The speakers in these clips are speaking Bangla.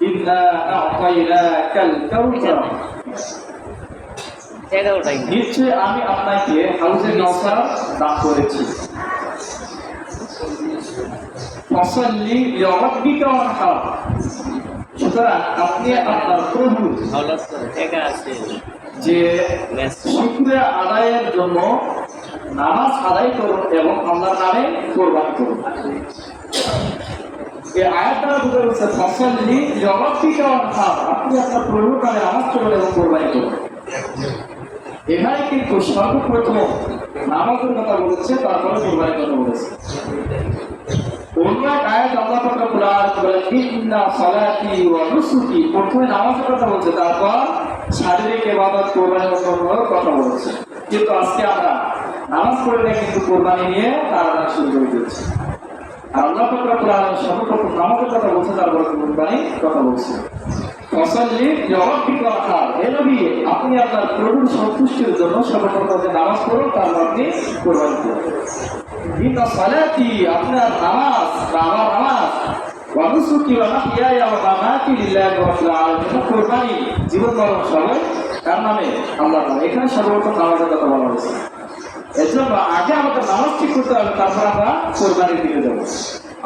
ইন্না আ'তাইনাকাল কাউসার, নিশ্চয় আমি আপনাকে হাউজে কাউসার দান করেছি। ফাসাল্লি লিরাব্বিকা ওয়ানহার, সুতরাং আপনি আপনার প্রভু যে শুকরিয়া আদায়ের জন্য নামাজ আদায় করুন এবং আল্লাহর নামে কোরবানি করুন। এই আয়াতটা বুঝতে হচ্ছে ফাসাল্লি লিরাব্বিকা ওয়ানহার, আপনি আপনার প্রভুর নামে নামাজ পড়ুন এবং কোরবানি করুন। এখানে কিন্তু সর্বপ্রথম নামাজের কথা বলেছে, তারপরে কোরবানির কথা বলেছে। অন্য এক আয়াত আল্লাহ পাক রব্বুল আলামিন বলেন ইন্না সালাতি ওয়া নুসুকি, প্রথমে নামাজের কথা বলছে, তারপর শারীরিক ইবাদত কোরবানির কথা বলেছে। কিন্তু আজকে আমরা নামাজ পড়লে কিন্তু কোরবানি নিয়ে তারা শুরু করে দিয়েছি। আর আল্লাহ পাক রব্বুল আলামিন সর্বপ্রথম নামাজের কথা বলছে, তারপর কোরবানির কথা বলছে। ফাসাল্লি লিরাব্বিকা ওয়ানহার, হে নবী আপনি আপনার প্রভুর সন্তুষ্টির জন্য সর্বপ্রথম নামাজ পড়ুন, তারপর আপনি কোরবানি করুন। ইন্না সালাতি, আপনার নামাজ বা আমার নামাজ, ওয়া নুসুকি ওয়া মাহইয়ায়া ওয়া মামাতি লিল্লাহি রাব্বিল আলামিন, কোরবানি জীবন মরণ সবাই কার নামে? আল্লাহর নামে। এখানে সর্বপ্রথম নামাজের কথা বলা হয়েছে। এর জন্য আগে আমাদের নামাজ ঠিক করতে হবে, তারপর আমরা কোরবানির দিকে যাবো।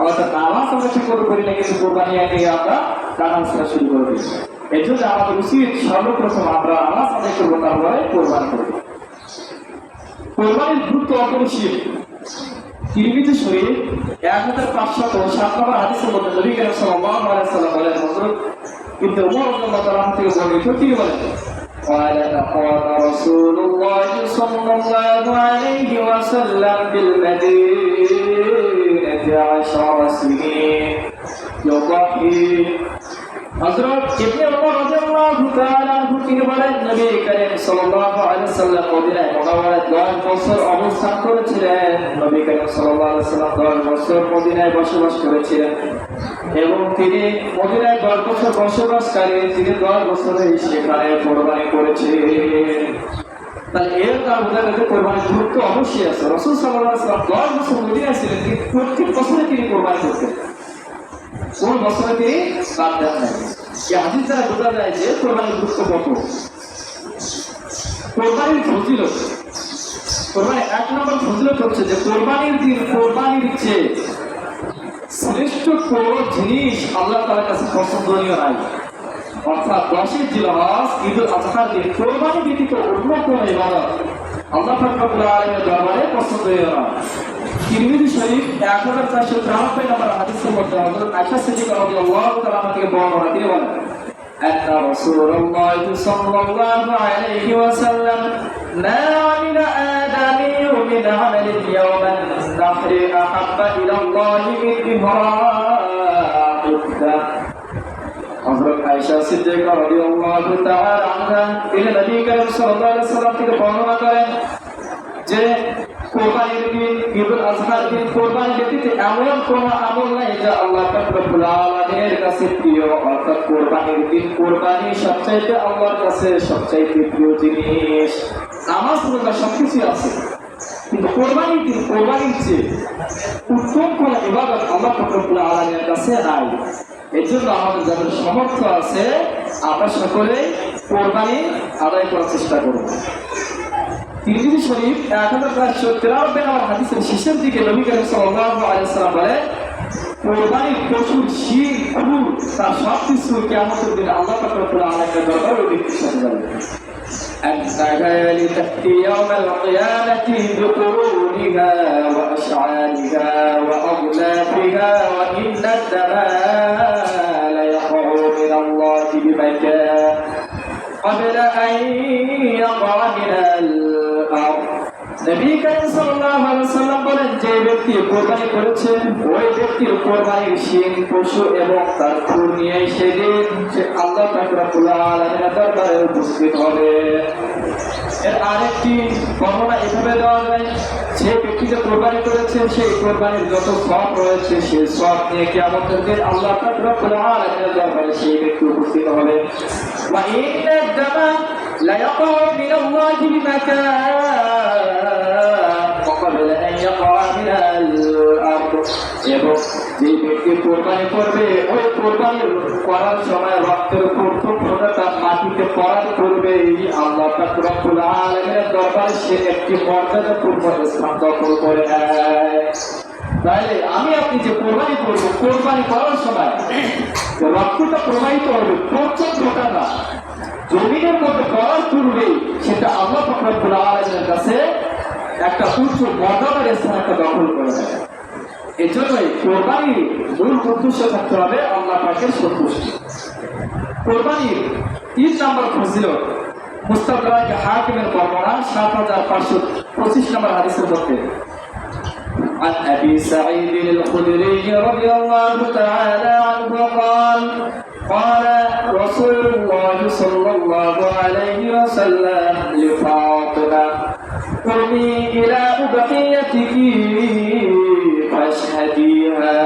আমাদের নামাজ আমরা ঠিক করে করি না, কিন্তু কোরবানি আগে আমরা নামাজ শুরু করে দিই। এর জন্য আমাদের উচিত সর্বপ্রথম আমরা নামাজ আদায় করবো, তারপরে কোরবানি করবো। কোরবানির গুরুত্ব অপরিসীম। তিরমিজি শরীফ 1507 নম্বর হাদিসের মধ্যে নবী করিম সাল্লাল্লাহু আলাইহি ওয়াসাল্লাম বলেন, হযরত ইবনে উমর রাদিয়াল্লাহু তাআলা থেকে বর্ণিত, তিনি বলেন قال قال رسول الله صلى الله عليه وسلم بالمدينة 10 سنين يضحي। হযরত ইবনে উমর রাদিয়াল্লাহু তাআলা আনহু তিনি বলেন, নবী করিম সাল্লাল্লাহু আলাইহি ওয়াসাল্লাম মদিনায় মুনাওয়ারায় 10 বছর অবস্থান করেছিলেন। নবী করিম সাল্লাল্লাহু আলাইহি ওয়াসাল্লাম 10 বছর মদিনায় বসবাস করেছিলেন এবং তিনি মদিনায় 10 বছর বসবাসকারী, তিনি 10 বছরে সেখানে কোরবানি করেছিলেন। তাহলে এর কারণে কোরবানির গুরুত্ব অবশ্যই আছে। রাসূল সাল্লাল্লাহু আলাইহি ওয়াসাল্লাম 10 বছর মদিনায় ছিলেন, কিন্তু প্রত্যেক বছরে তিনি কোরবানি করতেন, কোন বছরে তিনি বাদ দেন নাই। এই হাদিস দ্বারা বোঝা যায় যে কোরবানির গুরুত্ব কত। কোরবানির ফজিলত, কোরবানির 1 নম্বর ফজিলত হচ্ছে যে কোরবানির দিন কোরবানির চেয়ে শ্রেষ্ঠ কোনো জিনিস আল্লাহ তাআলার কাছে পছন্দনীয় নাই। অর্থাৎ 10 জিলহজ ঈদুল আজহার দিন কোরবানি ব্যতীত অন্য কোনো ইবাদত আল্লাহ পাক রব্বুল আলামিনের দরবারে পছন্দনীয় না। তিরমিজি শরীফ 1493 নম্বর হাদিসের মধ্যে হযরত আয়েশা সিদ্দিকা রাদিয়াল্লাহু তাআলা থেকে বর্ণনা, তিনি বলেন أن رسول الله صلى الله عليه وسلم ما عمل آدمي من عمل يوم النحر أحب إلى الله من إبراء الدم। হযরত আয়েশা সিদ্দিকা রাদিয়াল্লাহু তাআলা আনহা তিনি নবী করিম সাল্লাল্লাহু আলাইহি ওয়াসাল্লাম থেকে বর্ণনা করেন যে কোরবানির দিন ঈদুল আজহার দিন কোরবানি ব্যতীত এমন কোনো আমল নাই যা আল্লাহ পাক রব্বুল আলামিনের কাছে প্রিয়। অর্থাৎ কোরবানির দিন কোরবানি সবচাইতে আল্লাহর কাছে সবচাইতে প্রিয় জিনিস। নামাজ রোজা সবকিছু আছে, কিন্তু কোরবানির দিন কোরবানির চেয়ে উত্তম কোনো ইবাদত আল্লাহ পাক রব্বুল আলামিনের কাছে নাই। এর জন্য আমাদের যাদের সামর্থ্য আছে আমরা সকলেই কোরবানি আদায় করার চেষ্টা করব। তিরমিজি শরীফ 1493 নম্বর হাদিসের শেষের দিকে নবী করিম সাল্লাল্লাহু আলাইহি ওয়াসাল্লাম বলেন, কোরবানির পশুর শিং খুর তার সব কিছু কিয়ামতের দিনে আল্লাহ পাক রব্বুল আলামিনের দরবারে বিক্রি হয়ে যাবে। النعال تأتي يوم القيامة بقرونها وأشعارها وأغلافها وإن الدماء ليقع من الله بمكان قبل أن يقع من الأرض। নবী করিম সাল্লাল্লাহু আলাইহি ওয়াসাল্লাম বলেন, যে ব্যক্তি কোরবানি করেছে ওই ব্যক্তির কোরবানির শিং পশু এবং তার খুর নিয়ে সেদিন সে আল্লাহ পাক রব্বুল আলামিনের দরবারে উপস্থিত হবে। এর আরেকটি বর্ণনা এভাবে দেওয়া যায়, যে ব্যক্তি যে কোরবানি করেছে সেই কোরবানির যত সওয়াব রয়েছে সেই সওয়াব নিয়ে কিয়ামতের দিন আল্লাহ পাক রব্বুল আলামিনের দরবারে সেই ব্যক্তি উপস্থিত হবে। ওয়া ইন্না দামা লা ইয়াকাউ মিনাল্লাহি বিমাকান وقبل أن يقع من الأرض এবং যে ব্যক্তি কোরবানি করবে ওই কোরবানি করার সময় রক্তের প্রথম ফোঁটাটা মাটিতে পড়ার পূর্বে আল্লাহ পাক রব্বুল আলামিনের দরবারে সে একটি মর্যাদাপূর্ণ স্থান দখল করে নেয়। তাহলে আমি আপনি যে কোরবানি করবো, কোরবানি করার সময় রক্তটা প্রবাহিত হবে প্রথম ফোঁটাটা জমিনের মধ্যে পড়ার পূর্বেই সেটা আল্লাহ পাক রব্বুল আলামিনের কাছে একটা উচ্চ মর্যাদার স্থান একটা দখল করে নেয়। এই জন্যই কোরবানির মূল উদ্দেশ্য থাকতে হবে আল্লাহ পাকের সন্তুষ্টি। কোরবানির ৩ নম্বর ফজিলত মুস্তাদরাক হাকিমের বর্ণনা ৭৫২৫ নম্বর হাদিসের মধ্যে عن أبي سعيد الخدري رضي الله تعالى عنه قال قال رسول الله صلى الله عليه وسلم لفاطمة قومي إلى أضحيتك فاشهديها।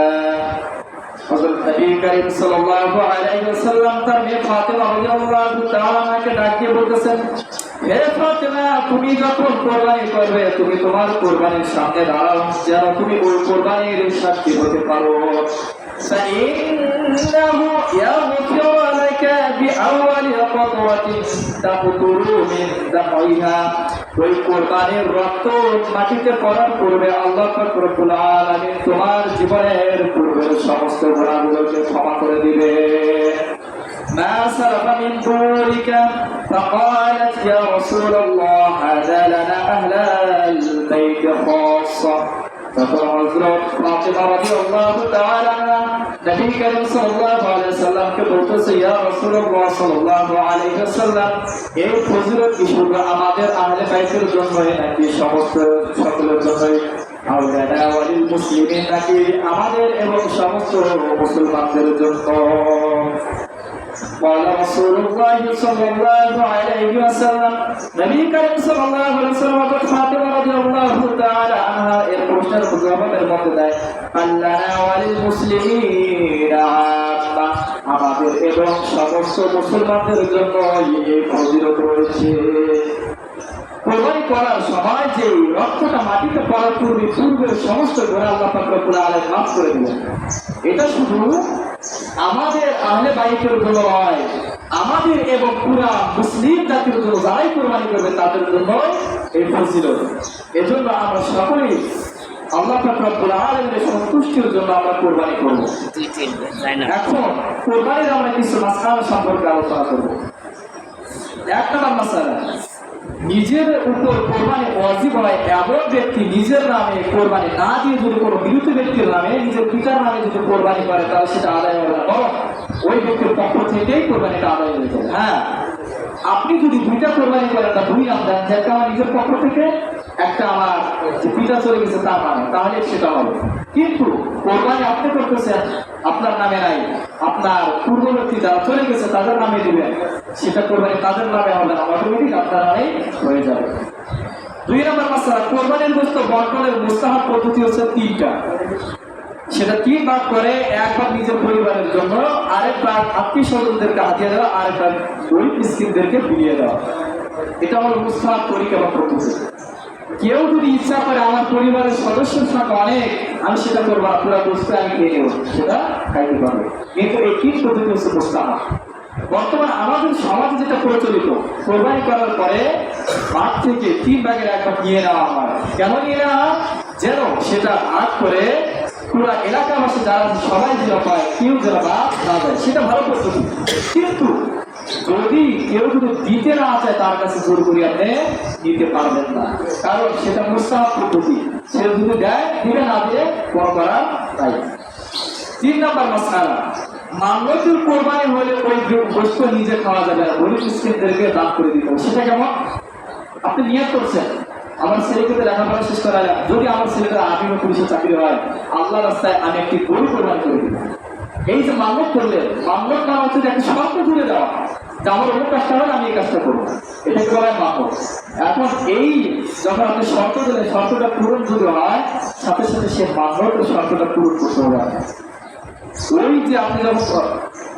হযরত নবী করিম সাল্লাল্লাহু আলাইহি ওয়াসাল্লাম তার মেয়ে ফাতেমা রাদিয়াল্লাহু তাআলা আনহাকে ডাকিয়ে বলতেছেন, হে ফাতেমা, তুমি যখন কোরবানি করবে তুমি তোমার কোরবানির সামনে দাঁড়াও যেন তুমি ওই কোরবানির সাক্ষী হতে পারো। فإنه يغفر لك بأول خطوة تقطر من دمعها। ওই কোরবানির রক্ত মাটিতে পড়ার পূর্বে আল্লাহ পাক রব্বুল আলামিন তোমার জীবনের পূর্বের সমস্ত গুনাহগুলোকে ক্ষমা করে দিবে। ما سلف من ذلك فقالت يا رسول الله هذا لنا أهل البيت خاصة। তখন হযরত ফাতিমা রাদিয়াল্লাহু তাআলা নবী করিম সাল্লাল্লাহু আলাইহি ওয়াসাল্লামকে বলতেছে, ইয়া রাসূলুল্লাহ সাল্লাল্লাহু আলাইহি ওয়াসাল্লাম, এই ফজিলত কি শুধু আমাদের আহলে বাইতের জন্যই নাকি সমস্ত সকলের জন্যই? আওলানা ওয়ালিল মুসলিমিন নাকি আমাদের এবং সমস্ত মুসলমানদের জন্য? قال رسول الله صلى الله عليه وسلم নবী করিম সাল্লাল্লাহু আলাইহি ওয়াসাল্লাম ফাতিমা রাদিয়াল্লাহু তাআলা আনহা এর প্রশ্নের জবাবের মধ্যে দেয়, আল্লাহনা ওয়ালিল মুসলিমিন আম্মা, আমাদের এবং সমস্ত মুসলমানদের জন্য এই ফজিলত রয়েছে। কোরবানি করার সময় যে রক্তটা মাটিতে পড়ার পূর্বের সমস্ত গুনাহ আল্লাহ পাক রব্বুল আলামিন মাফ করে দিবেন। এটা শুধু আমাদের আহলে বাইতের জন্য নয়, আমাদের এবং পুরা মুসলিম জাতির জন্য যারাই কোরবানি করবে তাদের জন্য এই ফজিলত। এজন্য আমরা সকলেই আল্লাহ পাক রব্বুল আলামিনের সন্তুষ্টির জন্য আমরা কোরবানি করব। এখন কোরবানির আমরা কিছু মাসআলা সম্পর্কে আলোচনা করব। এক নম্বর মাসআলা, নিজের উপর কোরবানি ওয়াজিব হয় এমন ব্যক্তি নিজের নামে কোরবানি না দিয়ে যদি কোনো মৃত ব্যক্তির নামে নিজের পিতার নামে যদি কোরবানি করে তাহলে সেটা আদায় হবে না, বরং ওই ব্যক্তির পক্ষ থেকেই কোরবানিটা আদায় হয়ে যাবে। হ্যাঁ, আপনি যদি দুইটা কোরবানি করেন না, দুই নাম দেন, একটা আমার নিজের পক্ষ থেকে, একটা আমার যে পিতা চলে গেছে তার নামে, তাহলে সেটা হবে। কিন্তু কোরবানি আপনি করতেছেন আপনার নামে নাই, আপনার পূর্ববর্তী যারা চলে গেছে তাদের নামে দিবেন, সেটা কোরবানি তাদের নামে হবে না, অটোমেটিক আপনার নামে হয়ে যাবে। দুই নম্বর মাসআলা, কোরবানির গোশত বন্টনের মুস্তাহাব পদ্ধতি হচ্ছে 3টা। সেটা 3 ভাগ করে, এক ভাগ নিজের পরিবারের জন্য, আরেক ভাগ আত্মীয় স্বজনদেরকে হাতিয়ে দেওয়া, আরেক ভাগ গরিব মিসকিনদেরকে বিলিয়ে দেওয়া। এটা হলো মুস্তাহাব তরিকা বা পদ্ধতি। কেউ যদি ইচ্ছা করে আমার পরিবারের সদস্যের সংখ্যা অনেক, আমি সেটা করবো, আপনারা গোশত আমি খেয়ে নেব, সেটা খাইতে পারবে, কিন্তু এই 3 পদ্ধতি হচ্ছে মুস্তাহাব। বর্তমানে আমাদের সমাজে যেটা প্রচলিত, কোরবানি করার পরে মাঠ থেকে 3 ভাগের 1 ভাগ নিয়ে নেওয়া হয়। কেন নিয়ে নেওয়া? যেন সেটা ভাগ করে পুরা এলাকাবাসী যারা সবাই যেন পায়, কেউ যেন বাদ না যায়, সেটা ভালো পদ্ধতি। কিন্তু যদি কেউ যদি দিতে না চায় তার কাছে জোর করে আপনি দিতে পারবেন না, কারণ সেটা মুস্তাহাব পদ্ধতি। সে যদি দেয় দিবে, না দিয়ে কোনো করার নাই। 3 নম্বর মাসআলা, মানবতুল কোরবানি হলে ওই গোশত নিজে খাওয়া যাবে না, গরিব মিসকিনদেরকে দান করে দিতে হবে। সেটা কেমন? আপনি নিয়ত করছেন আমার ছেলেকে লেখাপড়া শেষ করা, যদি আমার ছেলেটা আর্মি বা পুলিশের চাকরি হয়, আল্লাহ রাস্তায় আমি একটি গরু কোরবানি করে দিব। এই যে মান্যত করলেন, মান্যত মানে হচ্ছে যে একটা শর্ত তুলে দেওয়া যে আমার অমুক কাজটা হলে আমি এই কাজটা করবো, এটাকে বলা হয় মান্যত। এখন এই যখন আপনি শর্ত দিলেন, শর্তটা পূরণ যদি হয়, সাথে সাথে সে মান্যতের শর্তটা পূরণ করতে হবে। ওই যে আপনি যখন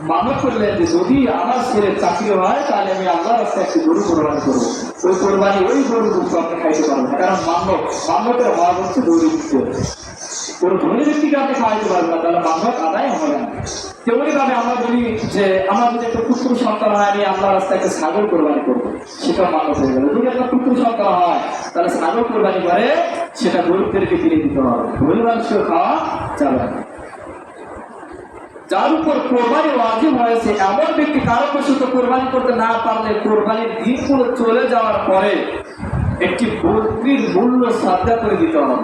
মান্য করলেন যে যদি আমার ছেলের চাকরি হয় তাহলে আমি আল্লাহর রাস্তায় একটি গরু কোরবানি করবো। ওই কোরবানি ওই গরু দুটো আপনি খাইতে পারবেন না, কারণ মান্যতের হওয়া হচ্ছে দৌড়ে দিতে হবে। কোনো ধনী ব্যক্তিকে আপনি খাওয়াইতে পারবেন না, তাহলে মান্যত আদায় হবে না। তেমনি ভাবে আমরা বলি যে আমার যদি একটা পুত্র সন্তান হয় আমি আল্লাহর রাস্তায় একটা ছাগল কোরবানি করবো, সেটা মান্য হয়ে গেল। যদি একটা পুত্র সন্তান হয় তাহলে ছাগল কোরবানি করে সেটা গরিবদেরকে কিনে দিতে হবে, গরিব মানুষকে খাওয়া যাবে না। যার উপর কোরবানি ওয়াজিব হয়েছে এমন ব্যক্তি কারণবশত কোরবানি করতে না পারলে কোরবানির দিনগুলো চলে যাওয়ার পরে একটি বকরির মূল্য সাদা করে দিতে হবে।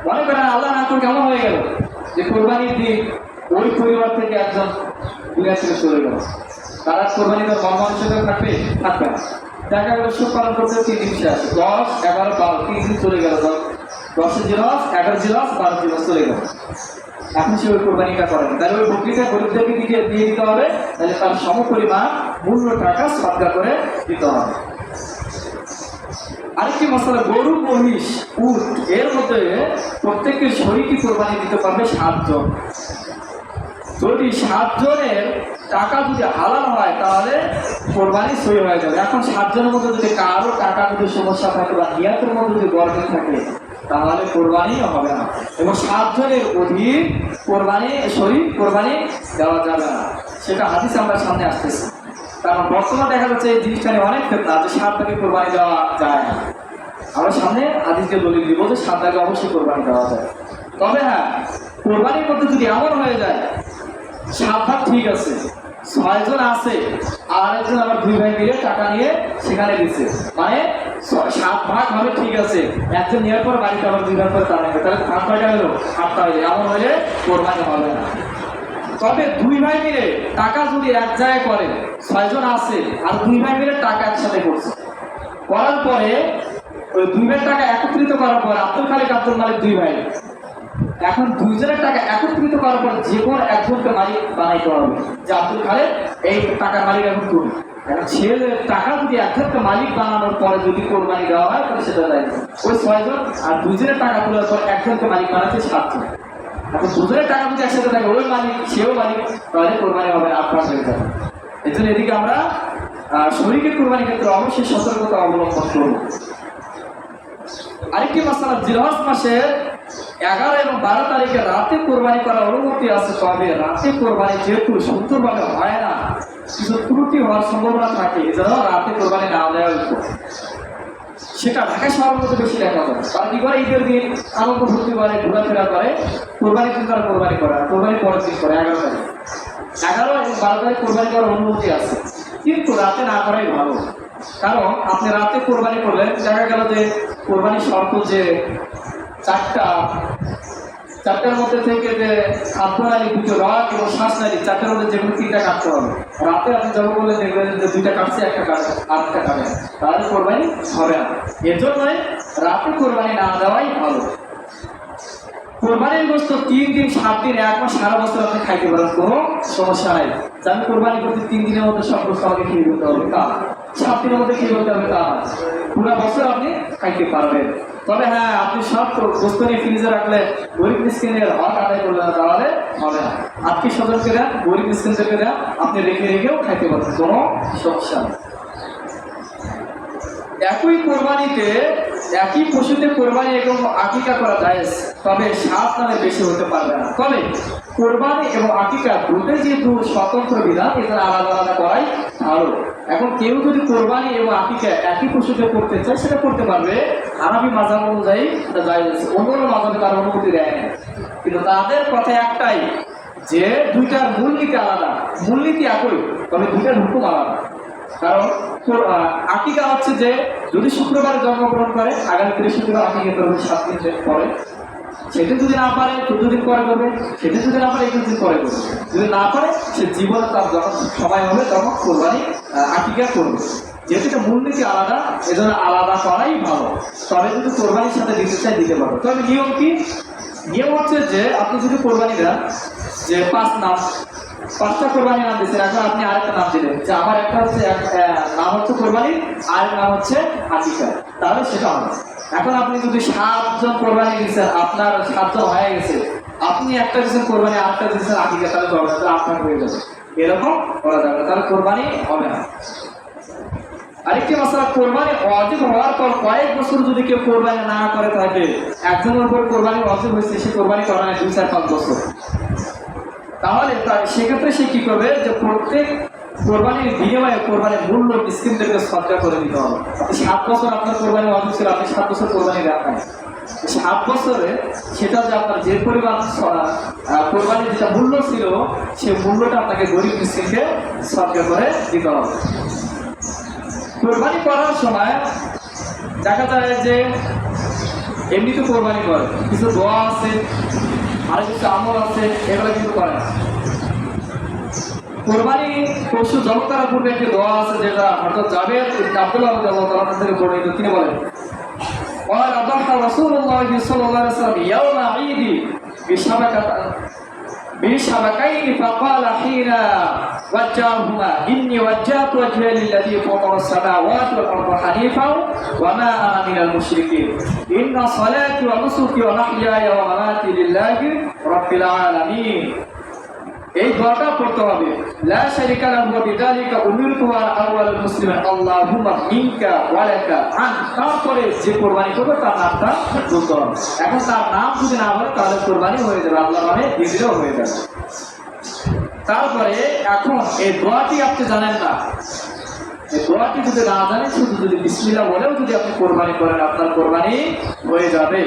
মনে করেন আল্লাহ না করে কেমন হয়ে গেল যে কোরবানির দিন ওই পরিবার থেকে একজন দুনিয়া থেকে চলে গেল, তারা কোরবানি তার মা মানুষের থাকবে থাকবে না। দেখা গেল সুখ পালন করতে 3 দিন শেষ, 10, 11, 12 3 দিন চলে গেল, 10 জিলাস 11 জিলাস 12 জিলাস চলে গেল। এখন সে ওই কোরবানিটা করেন, তাহলে ওই বকরিটা গরিবদেরকে দিয়ে দিতে হবে, তাহলে তার সমপরিমাণ মূল্য টাকা সাদা করে দিতে হবে। আরেকটি মশলা, গরু মহিষ উট এর মধ্যে প্রত্যেকের শরীরকে কোরবানি দিতে পারবে 7 জন। যদি 7 জনের টাকা যদি হালাল হয় তাহলে কোরবানি সই হয়ে যাবে। এখন 7 জনের মধ্যে যদি কারো টাকা যদি সমস্যা থাকে বা নিয়াতের মধ্যে যদি গর্বে থাকে তাহলে কোরবানি হবে না, এবং 7 জনের অধিক কোরবানি কোরবানি দেওয়া যাবে না। সেটা হাদিস আমরা সামনে আসতেছি, কারণ বর্তমানে দেখা যাচ্ছে এই জিনিসটা নিয়ে অনেক ক্ষেত্রে আছে 7 টাকে কোরবানি দেওয়া যায় না। আমরা সামনে হাদিসকে দলিল দিব যে 7 টাকে অবশ্যই কোরবানি দেওয়া যায়। তবে হ্যাঁ, কোরবানির মধ্যে যদি এমন হয়ে যায় 7 ভাগ ঠিক আছে, 6 জন আছে আর একজন আবার 2 ভাই মিলে টাকা নিয়ে সেখানে দিচ্ছে, মানে 7 ভাগ হবে ঠিক আছে, একজন নেওয়ার পর বাড়িতে আবার 2 ভাগ করে তারা নেবে, তাহলে 7 ভাগটা হলো 8টা হয়ে যায়। এমন হলে কোরবানি হবে না। তবে 2 ভাই মিলে টাকা যদি এক জায়গায় করে, 6 জন আছে আর 2 ভাই মিলে টাকা একসাথে করছে, করার পরে ওই 2 ভাইয়ের টাকা একত্রিত করার পর আব্দুল খালিক আব্দুল মালিক 2 ভাই, এখন 2 জনের টাকা একত্রিত করার পর যে কোনো একজনকে মালিক বানাইতে হবে, যে আব্দুল খালিক এই টাকার মালিক এখন তুমি। এখন ছেলে টাকা যদি একজনকে মালিক বানানোর পরে যদি কোরবানি দেওয়া হয় তাহলে সেটা দেয় ওই 6 জন, আর 2 জনের টাকা তোলার পর একজনকে মালিক বানাচ্ছে 7 জন। এখন 2 জনের টাকা যদি একসাথে থাকে ওই মালিক সেও মালিক, তাহলে কোরবানি হবে আপনার হয়ে যাবে। এই জন্য এদিকে আমরা শরীরের কোরবানির ক্ষেত্রে অবশ্যই সতর্কতা অবলম্বন করব। আরেকটি মাসআলা, জিলহজ মাসের 11 এবং 12 তারিখে রাতে কোরবানি করার অনুমতি আছে, তবে রাতে কোরবানি যেহেতু সুন্দরভাবে হয় না, কিছু ত্রুটি হওয়ার সম্ভাবনা থাকে, এজন্য রাতে কোরবানি না দেওয়া উচিত। সেটা ঢাকা শহরের মধ্যে বেশি দেখা যায়। তারা কি করে, ঈদের দিন আনন্দ ফুর্তি করে ঘোরাফেরা করে, কোরবানির দিন তারা কোরবানি করে, কোরবানি পরের দিন করে 11 তারিখ। 11 এবং 12 তারিখ কোরবানি করার অনুমতি আছে, কিন্তু রাতে না করাই ভালো। কারণ আপনি রাতে কোরবানি করলেন, দেখা গেল যে কোরবানির শর্ত যে 4টার মধ্যে থেকে যে খাদ্যনালী, 2টো রক এবং শ্বাসনালী, 4টার মধ্যে যেগুলো 3টা কাটতে হবে, রাতে আপনি যখন বললেন দেখবেন যে 2টা কাটছে, 1টা কাটছে, 8টা কাটে, তাহলে কোরবানি হবে না। এর জন্যই রাতে কোরবানি না দেওয়াই ভালো। কোরবানির গোশত 3 দিন 7 দিন 1 মাস সারা বছর আপনি খাইতে পারেন, কোনো সমস্যা নাই। যে আমি কোরবানি করতে 3 দিনের মধ্যে সব গোশত আমাকে খেয়ে ফেলতে হবে তা, 7 দিনের মধ্যে খেয়ে ফেলতে হবে তা, পুরো বছর আপনি খাইতে পারবেন। তবে হ্যাঁ, আপনি সব গোশত নিয়ে ফ্রিজে রাখলে গরিব মিসকিনের হক আদায় করলে না, তাহলে হবে না। আত্মীয় স্বজনকে দেন, গরিব মিসকিনদেরকে দেন, আপনি রেখেও খাইতে পারবেন, কোনো সমস্যা নেই। একই কোরবানিতে একই পশুতে কোরবানি এবং আকিকা করা যায়, তবে 7 নামে বেশি হতে পারবে না। তবে কোরবানি এবং আকিকা দুটোই যেহেতু স্বতন্ত্র বিধান, এখানে আলাদা আলাদা করাই ভালো। এখন কেউ যদি কোরবানি এবং আকিকা একই পশুতে করতে চায় সেটা করতে পারবে, হানাফি মাযহাব অনুযায়ী এটা জায়েজ আছে। অন্য মাযহাবে তার অনুমতি দেয় না, কিন্তু তাদের কথা একটাই যে 2টার মূলনীতি আলাদা, মূলনীতি একই, তবে 2টার হুকুম আলাদা। কারণ আকিকা হচ্ছে যে যদি শুক্রবারে জন্মগ্রহণ করে আগামী বৃহস্পতিবার আকিকা করবে 7 দিন পরে, সেটা যদি না পারে 14 দিন পরে করবে, সেটা যদি না পারে 21 দিন পরে করবে, যদি না পারে সে জীবনে তার যখন সময় হবে তখন কোরবানি আকিকা করবে। যেহেতু এটা মূলনীতি আলাদা, এজন্য আলাদা করাই ভালো। তবে যদি কোরবানির সাথে দিতে চাই দিতে পারো। তবে নিয়ম কি? নিয়ম হচ্ছে যে আপনি যদি কোরবানি দেন যে 5টা কোরবানির নাম দিচ্ছেন, এখন আপনি আরেকটা নাম দিলেন যে আমার একটা হচ্ছে নাম হচ্ছে কোরবানি, আরেক নাম হচ্ছে আকিকা, তাহলে সেটা হবে। এখন আপনি যদি 7 জন কোরবানি দিচ্ছেন, আপনার 7 জন হয়ে গেছে, আপনি একটা দিচ্ছেন কোরবানি, আটটা দিচ্ছেন আকিকা, তাহলে তো হবে না, তাহলে আপনার হয়ে যাবে। এরকম করা যাবে না, তাহলে কোরবানি হবে না। আরেকটি মশলা, কোরবানি ওয়াজিব হওয়ার পর কয়েক বছর যদি কেউ কোরবানি না করে থাকে, একজনের উপর কোরবানি ওয়াজিব হয়েছে, সে কোরবানি করে না 2-4-5 বছর, তাহলে সেক্ষেত্রে সে কি করবে, যে প্রত্যেক কোরবানির বিনিময়ে কোরবানির মূল্য মিসকিনদেরকে সদকা করে দিতে হবে। আপনি 7 বছর আপনার কোরবানি ওয়াজিব ছিল, আপনি 7 বছর কোরবানি রাখেন, 7 বছরে সেটা যে আপনার যে পরিমাণ কোরবানির যেটা মূল্য ছিল, সেই মূল্যটা আপনাকে গরিব মিসকিনকে সদকা করে দিতে হবে। কোরবানি করার সময় দেখা যায় যে এমনি তো কোরবানি করে, কিছু দোয়া আছে আর কিছু আমল আছে, এগুলো কিন্তু করে না। কোরবানি পশু জবাই করার পূর্বে একটি দোয়া আছে, যেটা হযরত জাবের ইবনে আব্দুল্লাহ রাদিয়াল্লাহু তাআলা থেকে বর্ণিত। তিনি বলেন, قال ضحى رسول الله صلى الله عليه وسلم يوم عيد بشبكين فقال حين وجههما إني وجهت وجهي للذي فطر السماوات والأرض حنيفا وما أنا من المشركين إن صلاتي ونسكي ومحياي ومماتي لله رب العالمين। এই দোয়াটা পড়তে হবে, লা শারিকা লাহু ওয়া বিযালিকা উমিরতু ওয়া আউয়ালুল মুসলিমিন আল্লাহুম্মা মিনকা ওয়া লাকা আন। তারপরে যে কোরবানি করবে তার নামটা বলতে হবে। এখন তার নাম যদি না বলে তাহলে কোরবানি হয়ে যাবে, আল্লাহর নামে দিলেও হয়ে যাবে। তারপরে এখন এই দোয়াটি আপনি জানেন না, এই দোয়াটি যদি না জানেন, শুধু যদি বিসমিল্লাহ বলেও যদি আপনি কোরবানি করেন, আপনার কোরবানি হয়ে যাবে।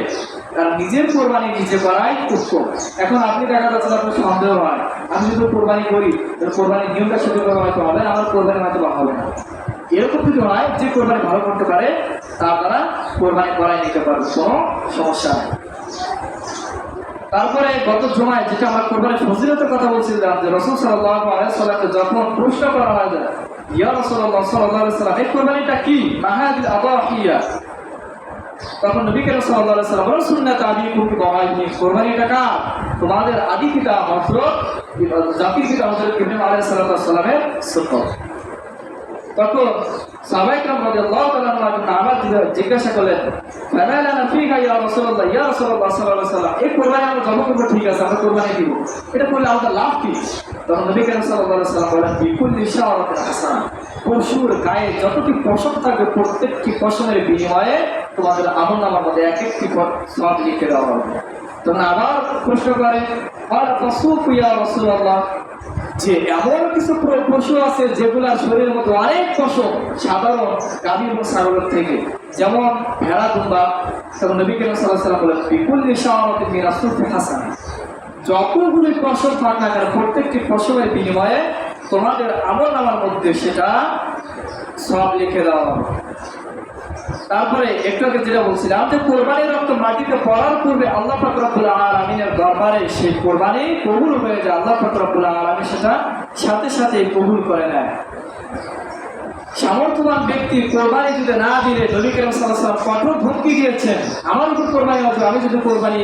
কারণ নিজের কোরবানি নিজে করাই উত্তম। এখন আপনি দেখা যাচ্ছে আপনার সন্দেহ হয়, আমি যদি কোরবানি করি, কোরবানির নিয়মটা সেভাবে হয়তো হবে, আমার কোরবানি হয়তো হবে না, এরকম কিছু নয়। যে কোরবানি ভালো করতে পারে তার দ্বারা কোরবানি করাই নিতে পারবে, কোনো সমস্যা নেই। তারপরে গত জুমায় যেটা আমার কোরবানির ফজিলতের কথা বলছিলাম, যে রাসূল সাল্লাল্লাহু আলাইহি ওয়াসাল্লামকে যখন প্রশ্ন করা হয় যে ইয়া রাসূলুল্লাহ সাল্লাল্লাহু আলাইহি ওয়াসাল্লাম, এই কোরবানিটা কি, মাহাদিল আদাহিয়া, তখন নবী করিম সাল্লাল্লাহু আলাইহি ওয়াসাল্লাম বলেন, সুন্নাত আবিকুম ইব্রাহিম, কোরবানিটা কার, তোমাদের আদি পিতা হযরত জাতির পিতা হযরত ইব্রাহিম আলাইহিস সালামের সুন্নাত। তখন সাহাবায়ে কেরাম রাদিয়াল্লাহু তাআলা আনহুম আবার জিজ্ঞাসা করলেন, ফালানা ফিহা ইয়া রাসূলুল্লাহ, ইয়া রাসূলুল্লাহ সাল্লাল্লাহু আলাইহি ওয়াসাল্লাম, এই কোরবানি আমরা জমা করব, ঠিক আছে, আমরা কোরবানি দিব, এটা করলে আমাদের লাভ কি? তখন নবী করিম সাল্লাল্লাহু আলাইহি ওয়াসাল্লাম বলেন, বিকুল্লি শাওরাতিন হাসানা, পশুর গায়ে যতটি পশম থাকবে প্রত্যেকটি পশমের বিনিময়ে তোমাদের আমলনামার মধ্যে এক একটি সওয়াব লিখে দেওয়া হবে। তখন আবার প্রশ্ন করে, আর তাসুফু ইয়া রাসূলুল্লাহ, যে এমন কিছু পশু আছে যেগুলোর শরীরের মধ্যে অনেক পশম, সাধারণ গাভী এবং ছাগলের থেকে, যেমন ভেড়া, দুম্বা। তখন নবী করিম সাল্লাল্লাহু আলাইহি ওয়াসাল্লাম বলেন, বিকুল্লি শাওরাতিন মিন রাসূফি হাসানা, যতগুলি পশম থাক না কেন প্রত্যেকটি পশমের বিনিময়ে তোমাদের আমলনামার মধ্যে সেটা সওয়াব লিখে দেওয়া হবে। তারপরে একটু আগে যেটা বলছিলাম, যে কোরবানির রক্ত মাটিতে পড়ার পূর্বে আল্লাহ পাক রব্বুল আলামিনের দরবারে সেই কোরবানি কবুল হয়ে যায়, আল্লাহ পাক রব্বুল আলামিন সেটা সাথে সাথে কবুল করে নেয়। সামর্থ্যবান ব্যক্তি কোরবানি যদি না দিলে নবী করিম সাল্লাল্লাহু আলাইহি ওয়াসাল্লাম কঠোর ধমকি দিয়েছেন, আমার উপর কোরবানি হবে, আমি যদি কোরবানি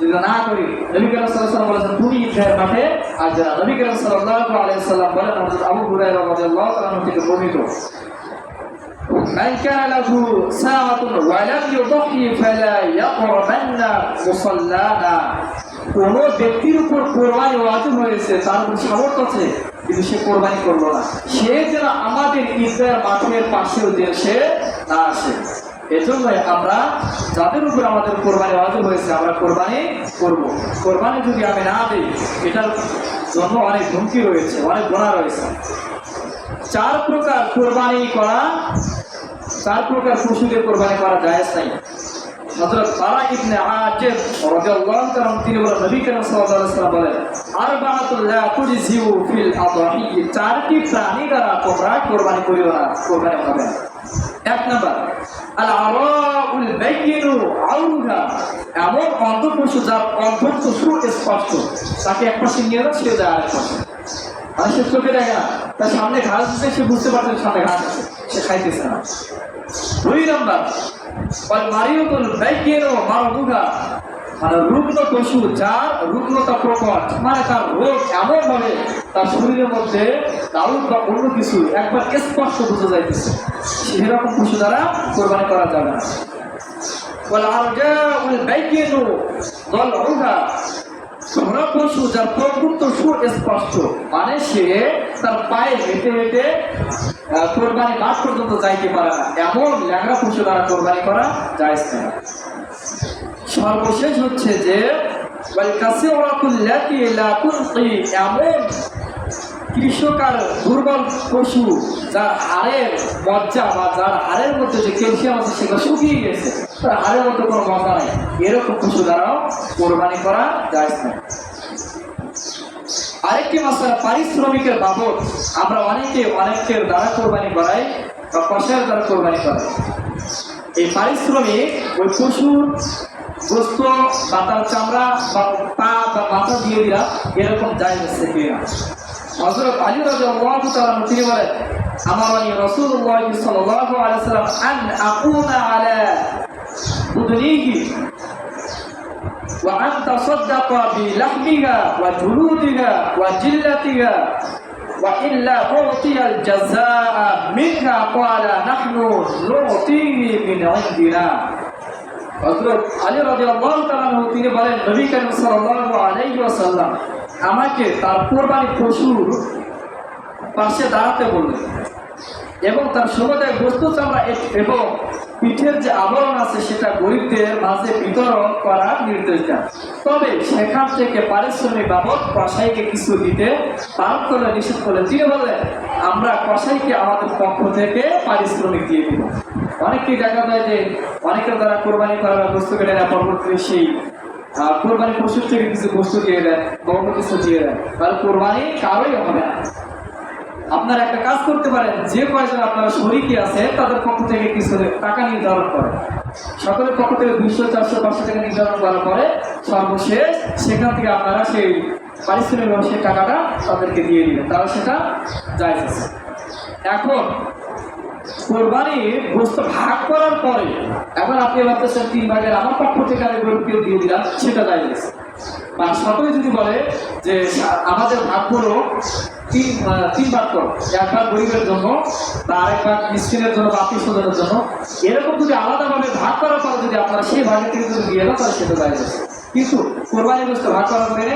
যদি না করি, নবী করিম সাল্লাল্লাহু আলাইহি ওয়াসাল্লাম বলেছেন তুমি ঈদের মাঠে আসবে না। নবী করিম সাল্লাল্লাহু আলাইহি ওয়াসাল্লাম বলেন, হযরত আবু হুরায়রা রাদিয়াল্লাহু তাআলা থেকে বর্ণিত, من كان له ساعة ولم يضحي فلا يقربن مصلانا। কোন ব্যক্তির উপর কোরবানি ওয়াজিব হয়েছে, তার উপর সামর্থ্য আছে কিন্তু সে কোরবানি করলো না, সে যেন আমাদের ঈদের মাঠের পাশেও যে সে না আসে। এজন্য আমরা যাদের উপর আমাদের কোরবানি ওয়াজিব হয়েছে আমরা কোরবানি করব। কোরবানি যদি আমি না দিই, এটার জন্য অনেক হুমকি রয়েছে, অনেক গুনাহ রয়েছে। 4 প্রকার কোরবানি করা, 4 প্রকার পশুদের কোরবানি করা জায়েজ নাই। হযরত বারা ইবনে আজিব রাদিয়াল্লাহু তাআলা তিনি বলেন, নবী করিম সাল্লাল্লাহু আলাইহি ওয়াসাল্লাম বলেন, আরবাআতুল লা তুজজিউ ফিল আদাহি, 4টি প্রাণী দ্বারা তোমরা কোরবানি করিও না, কোরবানি হবে না। 1 নাম্বার আল আরাউল বাইয়িনু আউরুহা, এমন অন্ধ পশু যার অন্ধত্ব সুস্পষ্ট, তাকে এক পাশে নিয়ে যাও, সে যায় আরেক পাশে, আর সে চোখে দেখে না, তার সামনে ঘাস আছে, সে বুঝতে পারছে সামনে ঘাস আছে, সে খাইতেছে না। 2 নাম্বার মারিয়তুল বাইয়িনু মারদুহা, মানে রুগ্ন পশু যার রুগ্নতা প্রকট, মানে তার রোগ এমন ভাবে তার শরীরের মধ্যে দাউদ বা অন্য কিছু একবার স্পষ্ট বোঝা যাইতেছে, সেরকম পশু দ্বারা কোরবানি করা যাবে না। ওয়াল আরজাউল বাইয়িনু যালউহা, ঘোড়া পশু যার প্রকৃত সুস্পষ্ট, মানে সে তার পায়ে হেঁটে হেঁটে কোরবানি মাঠ পর্যন্ত যাইতে পারে না, এমন ল্যাংড়া পশু দ্বারা কোরবানি করা যায় না। সর্বশেষ হচ্ছে যে এমন কৃষকার দুর্বল পশু যার হাড়ের মজ্জা বা যার হাড়ের মধ্যে যে ক্যালসিয়াম আছে সেটা শুকিয়ে গেছে, তার হাড়ের মধ্যে কোনো মজা নাই, এরকম পশু দ্বারাও কোরবানি করা যায় না। আরেকটি মাসলা, পারিশ্রমিকের বাবদ আমরা অনেকের দ্বারা কোরবানি করাই বা কষায়ের দ্বারা কোরবানি করাই। এই পারিশ্রমিক ওই পশুর গোস্ত বা তার চামড়া বা পা বা মাথা দিয়ে দিলাম, এরকম যায় হচ্ছে কিনা। হযরত আলী রাদিয়াল্লাহু তাআলা তিনি বলেন, আমারানি রাসূলুল্লাহ সাল্লাল্লাহু আলাইহি ওয়াসাল্লাম আন আকুনা আলা বুদনিহি ওয়া আন তাসাদদাকা বিলাহমিহা ওয়া জুলুদিহা ওয়া জিল্লাতিহা ওয়া ইল্লা উতিয়াল জাযাআ মিনহা ক্বালা নাহনু নুতিহি মিন ইনদিনা। হযরত আলী রাদিয়াল্লাহু তাআলা তিনি বলেন, নবী করিম সাল্লাল্লাহু আলাইহি ওয়াসাল্লাম আমাকে তার কোরবানি পশুর পাশে দাঁড়াতে বললেন এবং তার সমুদায় বস্তু চামড়া এবং পিঠের যে আবরণ আছে সেটা গরিবদের মাঝে বিতরণ করার নির্দেশ দেন। তবে সেখান থেকে পারিশ্রমিক বাবদ কসাইকে কিছু দিতে পালন করলে নিষেধ করলেন। তিনি বললেন, আমরা কসাইকে আমাদের পক্ষ থেকে পারিশ্রমিক দিয়ে দিব। অনেকেই দেখা যায় যে অনেকের দ্বারা কোরবানি করার বস্তু কেটে নেয়, পরবর্তীতে সেই কোরবানি পশুর থেকে কিছু বস্তু দিয়ে দেয়, বড় কিছু দিয়ে দেয়, তাহলে কোরবানি কারোই হবে না। আপনারা একটা কাজ করতে পারেন, যে কয়জন আপনারা শরীকে আছে তাদের পক্ষ থেকে কিছু টাকা নির্ধারণ করে, সকলের পক্ষ থেকে 200, 400, 500 টাকা নির্ধারণ করার পরে সর্বশেষ সেখান থেকে আপনারা সেই পারিশ্রমিক সেই টাকাটা তাদেরকে দিয়ে দিবেন, তাহলে সেটা জায়েজ আছে। এখন কোরবানির গোস্ত ভাগ করার পরে এখন আপনি ভাবতেছেন 3 ভাগের আমার পক্ষ থেকে আমি গরিবকে দিয়ে দিলাম, সেটা জায়েজ আছে। বা সকলে যদি বলে যে আমাদের ভাগগুলো 3 ভাগ করো, 1 ভাগ গরিবের জন্য, তার 1 ভাগ মিসকিনের জন্য বা আত্মীয়-স্বজনের জন্য, এরকম যদি আলাদাভাবে ভাগ করার পরে যদি আপনারা সেই ভাগের থেকে যদি দিয়ে দাও তাহলে সেটা জায়েজ আছে। কিন্তু কোরবানির গোস্ত ভাগ করার পরে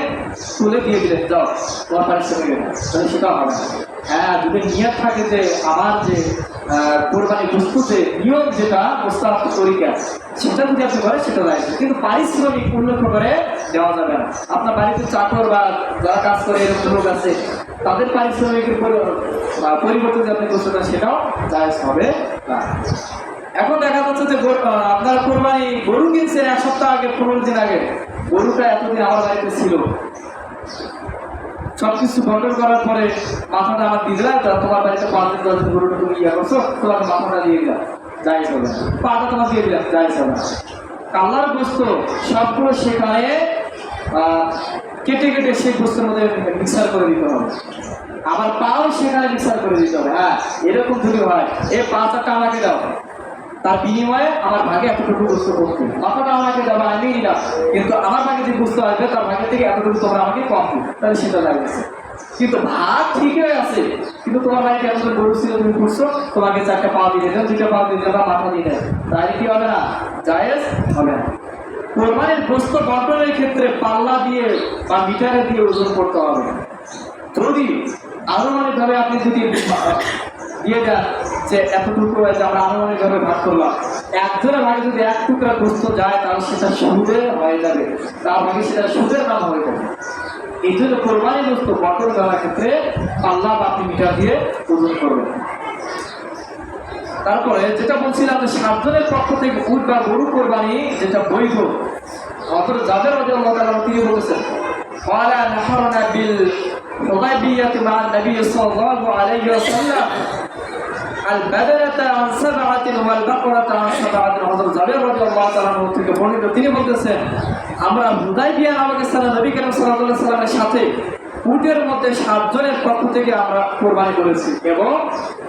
তুলে দিয়ে দিলেন, যাও তোমার পারিশ্রমিক, তাহলে সেটাও হবে না। হ্যাঁ, যদি নিয়ত থাকে যে আমার যে কোরবানি বস্তুতে নিয়ম যেটা প্রস্তাব তরিকা সেটা যদি আপনি করেন সেটা যায়, কিন্তু পারিশ্রমিক উল্লেখ করে দেওয়া যাবে না। আপনার বাড়িতে চাকর বা যারা কাজ করে এরকম লোক আছে তাদের পারিশ্রমিকের পরিবর্তে যে আপনি বস্তু দেন সেটাও জায়েজ হবে না। এখন দেখা যাচ্ছে যে আপনারা কোরবানি গরু কিনছেন 1 সপ্তাহ আগে, 15 দিন আগে, গরুটা এতদিন আমার বাড়িতে ছিল, সবকিছু বন্টন করার পরে মাথাটা আমার দিয়ে দিলাম, তোমার বাড়িতে 5 দিন 10 দিন গরুটা তুমি ইয়ে করছো, তোমার মাথাটা দিয়ে দিলাম, জায়েজ হবে না। পাটা তোমার দিয়ে দিলাম, জায়েজ হবে না। কাল্লার গোস্ত সবগুলো সেখানে কেটে কেটে সেই গোস্তের মধ্যে মিক্সার করে দিতে হবে, আবার পাও সেখানে মিক্সার করে দিতে হবে। হ্যাঁ, এরকম যদি হয়, এই পাটা আমাকে দাও, তার বিনিময়ে আমার ভাগে এতটুকু বস্তু করতে, মাথাটা আমাকে দেওয়া আমি নিলাম, কিন্তু আমার ভাগে যে বস্তু আসবে তার ভাগে থেকে এতটুকু তোমরা আমাকে কম দিও, তাহলে সেটা লাগছে। কিন্তু ভাগ ঠিকই আছে, কিন্তু তোমার বাড়িতে এতটুকু গরু ছিল, তুমি করছো, তোমাকে 4টা পা দিয়ে দেন, 2টা পা দিয়ে দেন বা মাথা দিয়ে দেন, তাহলে কি হবে না? জায়েজ হবে না। কোরবানির গোস্ত বন্টনের ক্ষেত্রে পাল্লা দিয়ে বা মিটারে দিয়ে ওজন করতে হবে। যদি আনুমানিকভাবে আপনি যদি দিয়ে দেন যে এতটুকু হয়েছে, আমরা আনুমানিকভাবে ভাগ করলাম, একজনের ভাগে যদি 1 টুকরা গোস্ত যায় তাহলে সেটা সুদে হয়ে যাবে, তার ভাগে সেটা সুদের নাম হয়ে যাবে। এই জন্য কোরবানি গোস্ত বন্টন করার ক্ষেত্রে পাল্লা বা আপনি মিটার দিয়ে ওজন করবেন। তারপরে যেটা বলছিলাম যে 7 জনের পক্ষ থেকে উট বা গরু কোরবানি যেটা বৈধ, অথবা যাদের রাদিয়াল্লাহু তাআলা তিনি বলেছেন, ওয়ালা নাহরনা বিল হুদাইবিয়াতি মা নবী সাল্লাল্লাহু আলাইহি ওয়াসাল্লাম আল বাদরাতা আন সাবআতিন ওয়াল বাকরাতা আন সাবআতিন। হযরত জাবের রাদিয়াল্লাহু তাআলা থেকে বর্ণিত, তিনি বলতেছেন, আমরা হুদাইবিয়া নামক স্থানে নবী করিম সাল্লাল্লাহু আলাইহি ওয়াসাল্লামের সাথে উটের মধ্যে 7 জনের পক্ষ থেকে আমরা কোরবানি করেছি এবং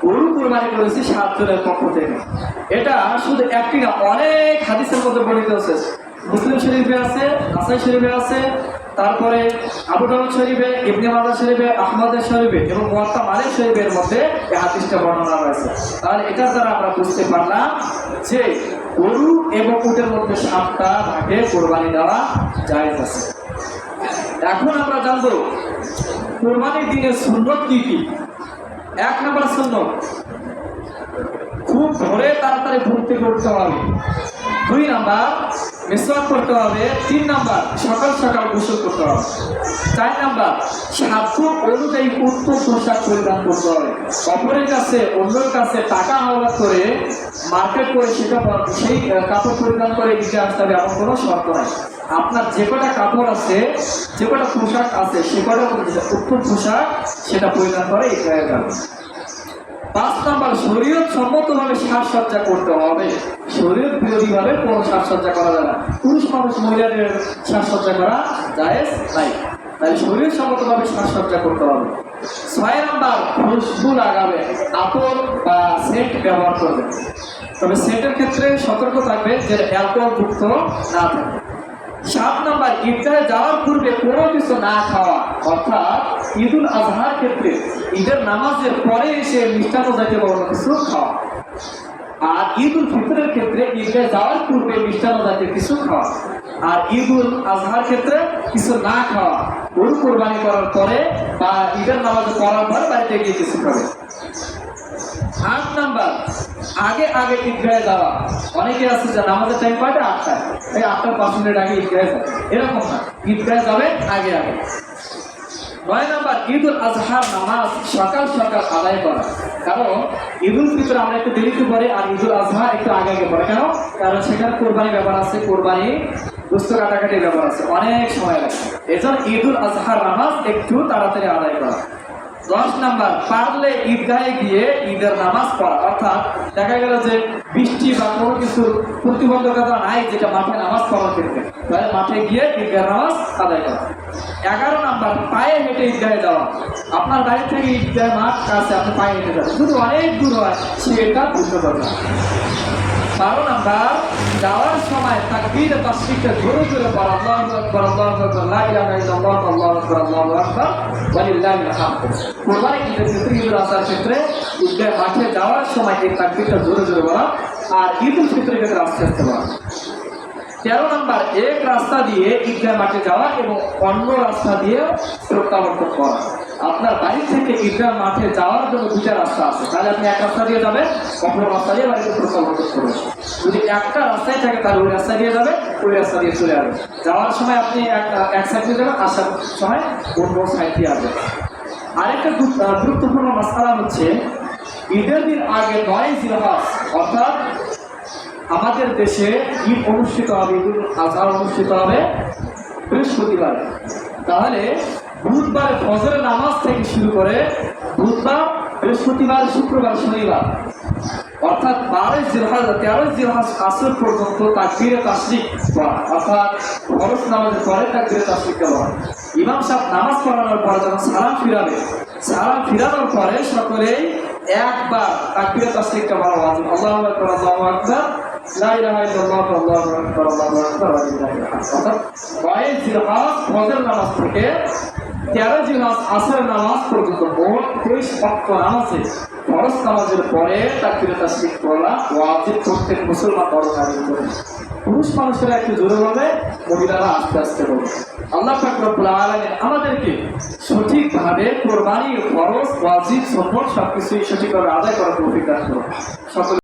গরু কোরবানি করেছি 7 জনের পক্ষ থেকে। এটা শুধু একটি না, অনেক হাদিসের মধ্যে বর্ণিত আছে। মুসলিম শরীফে আছে, নাসাই শরীফে আছে, তারপরে আবু দাউদ শরীফে, ইবনে মাজাহ শরীফে, আহমদের শরীফে এবং মুয়াত্তা মালিক শরীফের মধ্যে এই হাদিসটা বর্ণনা রয়েছে। তাহলে এটার দ্বারা আমরা বুঝতে পারলাম যে গরু এবং উটের মধ্যে 7টা ভাগে কোরবানি দেওয়া জায়েজ আছে। এখন আমরা জানবো কোরবানির দিনের সুন্নত কি কি। 1 নম্বর সুন্নত, খুব ভোরে তাড়াতাড়ি ঘুম থেকে উঠতে হবে। 2 নাম্বার, মিসওয়াক করতে হবে। 3 নাম্বার, সকাল সকাল গোসল করতে হবে। 4 নাম্বার, সাধ্য অনুযায়ী উত্তম পোশাক পরিধান করতে হবে। অপরের কাছে, অন্যের কাছে টাকা হাওলাত করে মার্কেট করে সেটা সেই কাপড় পরিধান করে দিতে আসতে হবে এমন কোনো শর্ত নাই। আপনার যে কটা কাপড় আছে, যে কটা পোশাক আছে, সে কটা উত্তম পোশাক সেটা পরিধান করে এই হয়ে যাবে। 5 নাম্বার, শরীয়ত সম্মতভাবে সাজসজ্জা করতে হবে। শরীয়ত বিরোধীভাবে কোনো সাজসজ্জা করা যাবে না। পুরুষ মানুষ মহিলাদের সাজসজ্জা করা জায়েজ নাই, তাই শরীয়ত সম্মতভাবে সাজসজ্জা করতে হবে। 6 নাম্বার, খুশবু লাগাবে, আতর বা সেন্ট ব্যবহার করবে। তবে সেন্টের ক্ষেত্রে সতর্ক থাকবে যে অ্যালকোহল যুক্ত না থাকে। 7 নাম্বার, ঈদগাহে যাওয়ার পূর্বে কোনো কিছু না খাওয়া, অর্থাৎ ঈদুল আজহার ক্ষেত্রে ঈদের নামাজের পরে এসে মিষ্টান্ন জাতীয় কোনো কিছু খাওয়া। আর ঈদুল ফিতরের ক্ষেত্রে ঈদগাহে যাওয়ার পূর্বে মিষ্টান্ন জাতীয় কিছু খাওয়া। আর ঈদুল আজহার ক্ষেত্রে কিছু না খাওয়া, গরু কোরবানি করার পরে বা ঈদের নামাজ পড়ার পরে বাড়িতে গিয়ে কিছু খাবে। 8 নাম্বার, আগে আগে ঈদগাহে যাওয়া। অনেকে আছে যে নামাজের টাইম পাবে 8টায়, এই 8টার 5 মিনিট আগে ঈদগাহে যাবে, এরকম না, ঈদগাহে যাবে আগে আগে। 9 নাম্বার, ঈদুল আজহার নামাজ সকাল সকাল আদায় করা। কারণ ঈদুল ফিতর আমরা একটু দেরিতে পড়ে আর ঈদুল আজহা একটু আগে আগে পড়ে। কেন? কারণ সেখানে কোরবানির ব্যাপার আছে, কোরবানি গোশত কাটাকাটির ব্যাপার আছে, অনেক সময় লাগে। এজন্য ঈদুল আজহার নামাজ একটু তাড়াতাড়ি আদায় করা। 10 নাম্বার, পারলে ঈদগাহে গিয়ে ঈদের নামাজ পড়া। অর্থাৎ দেখা গেল যে বৃষ্টি বা কোনো কিছু প্রতিবন্ধকতা নাই যেটা মাঠে নামাজ পড়ার ক্ষেত্রে, তাহলে মাঠে গিয়ে ঈদগাহ নামাজ আদায় করা। 11 নাম্বার, পায়ে হেঁটে ঈদগাহে যাওয়া। আপনার বাড়ি থেকে ঈদগাহ মাঠ কাছে, আপনি পায়ে হেঁটে যাবেন, শুধু অনেক দূর হয় সেটা বুঝতে পারবেন। 12 নাম্বার, যাওয়ার সময় তাকবীর তাসবিহটা জোরে জোরে পড়া। আল্লাহু আকবার, আল্লাহু আকবার, লা ইলাহা ইল্লাল্লাহ, আল্লাহু আকবার, আল্লাহু আকবার, ওয়া লিল্লাহিল হামদ। কোরবানি ঈদের ক্ষেত্রে, ঈদুল আজহার ক্ষেত্রে ঈদগাহ মাঠে যাওয়ার সময় এই তাকবীরটা জোরে জোরে পড়া, আর ঈদুল ফিতরের ক্ষেত্রে আস্তে আস্তে পড়া। 13 নাম্বার, এক রাস্তা দিয়ে ঈদগাহ মাঠে যাওয়া এবং অন্য রাস্তা দিয়ে প্রত্যাবর্তন করা। আপনার বাড়ি থেকে ঈদগাহ মাঠে যাওয়ার জন্য 2টা রাস্তা আছে, তাহলে আপনি এক রাস্তা দিয়ে যাবেন, অপর রাস্তা দিয়ে বাড়িতে প্রত্যাবর্তন করবেন। যদি একটা রাস্তায় থাকে তাহলে ওই রাস্তা দিয়ে যাবে, ওই রাস্তা দিয়ে চলে আসবে। যাওয়ার সময় আপনি এক সাইড দিয়ে যাবেন, আসার সময় অন্য সাইড দিয়ে আসবেন। আরেকটা গুরুত্বপূর্ণ মাসআলা হচ্ছে ঈদের দিন আগে 9 জিলহজ, অর্থাৎ আমাদের দেশে ঈদ অনুষ্ঠিত হবে, ঈদুল আজহা অনুষ্ঠিত হবে বৃহস্পতিবার। তাহলে বুধবার ফজরের নামাজ থেকে শুরু করে বুধবার, বৃহস্পতিবার, শুক্রবার, শনিবার, অর্থাৎ 12 জিলহজ 13 জিলহজ আসর পর্যন্ত তাকবীরে তাসবিহ পড়া, অর্থাৎ ফরজ নামাজের পরে তাকবীরে তাসবিহ পড়া। ইমাম সাহেব নামাজ পড়ানোর পরে যখন সালাম ফিরাবে, সালাম ফিরানোর পরে সকলেই একবার তাকবীরে তাসবিহটা পড়া ওয়াজিব। আল্লাহু আকবার, আল্লাহু আকবার, লা ইলাহা ইল্লাল্লাহ, আল্লাহু আকবার, আল্লাহু আকবার, ওয়া লিল্লাহিল হামদ। অর্থাৎ 9 জিলহজ ফজর নামাজ থেকে 13 জিলহজ আসরের নামাজ পর্যন্ত মোট 23 ওয়াক্ত নামাজে ফরজ নামাজের পরে তাকবীরে তাসবিহ পড়া ওয়াজিব, প্রত্যেক মুসলমান দরকারি করে। পুরুষ মানুষেরা একটু জোরে বলবে, মহিলারা আস্তে আস্তে বলবে। আল্লাহ পাক রব্বুল আলামিন আমাদেরকে সঠিকভাবে কোরবানির ফরজ, ওয়াজিব, সুন্নাত সবকিছুই সঠিকভাবে আদায় করার তৌফিক দান করুন। সকলে